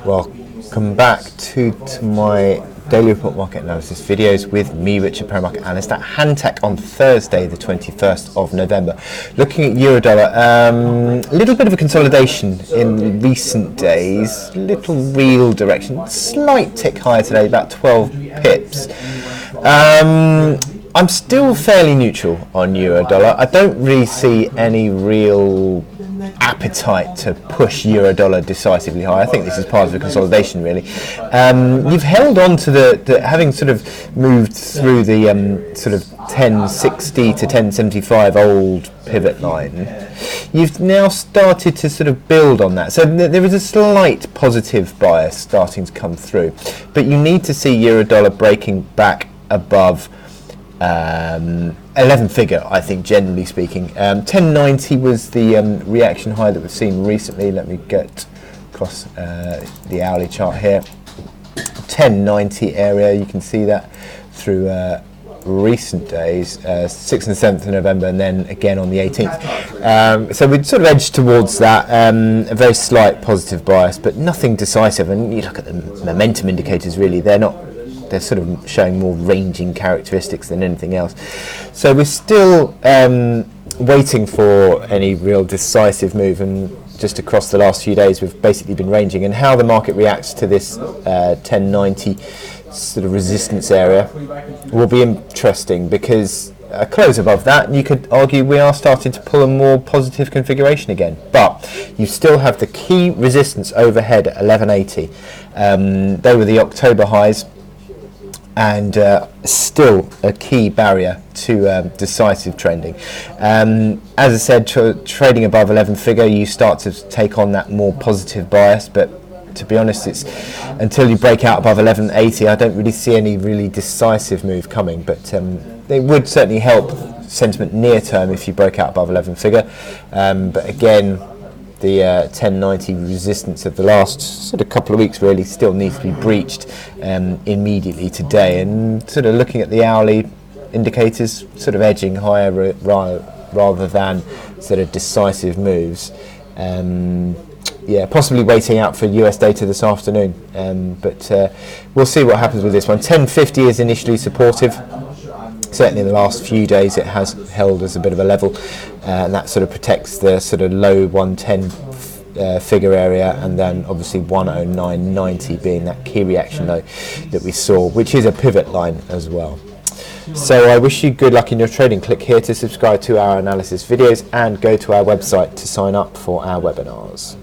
Welcome back to my daily report market analysis videos with me, Richard, Paramarket Analyst at Hantec on Thursday, the 21st of November. Looking at euro dollar, a little bit of a consolidation in recent days, little real direction, slight tick higher today, about 12 pips. I'm still fairly neutral on euro dollar. I don't really see any real appetite to push euro dollar decisively high. I think this is part of the consolidation, really. You've held on to the having sort of moved through the sort of 1060 to 1075 old pivot line. You've now started to sort of build on that. So there is a slight positive bias starting to come through, but you need to see euro dollar breaking back above 11 figure, I think, generally speaking. 1090 was the reaction high that we've seen recently. Let me get across the hourly chart here. 1090 area, you can see that through recent days, 6th and 7th of November, and then again on the 18th. So we'd sort of edged towards that, a very slight positive bias, but nothing decisive. And you look at the momentum indicators, really, they're sort of showing more ranging characteristics than anything else. So we're still waiting for any real decisive move, and just across the last few days we've basically been ranging, and how the market reacts to this 1090 sort of resistance area will be interesting, because a close above that, you could argue we are starting to pull a more positive configuration again, but you still have the key resistance overhead at 1180. They were the October highs, and still a key barrier to decisive trending. As I said, trading above 11 figure, you start to take on that more positive bias, but to be honest, it's until you break out above 1180, I don't really see any really decisive move coming, but it would certainly help sentiment near term if you break out above 11 figure. But again, the 1090 resistance of the last sort of couple of weeks really still needs to be breached immediately today, and sort of looking at the hourly indicators sort of edging higher rather than sort of decisive moves. Yeah, possibly waiting out for US data this afternoon, but we'll see what happens with this one. 1050 is initially supportive. Certainly in the last few days it has held as a bit of a level, and that sort of protects the sort of low 110 figure area, and then obviously 109.90 being that key reaction low that we saw, which is a pivot line as well. So I wish you good luck in your trading. Click here to subscribe to our analysis videos and go to our website to sign up for our webinars.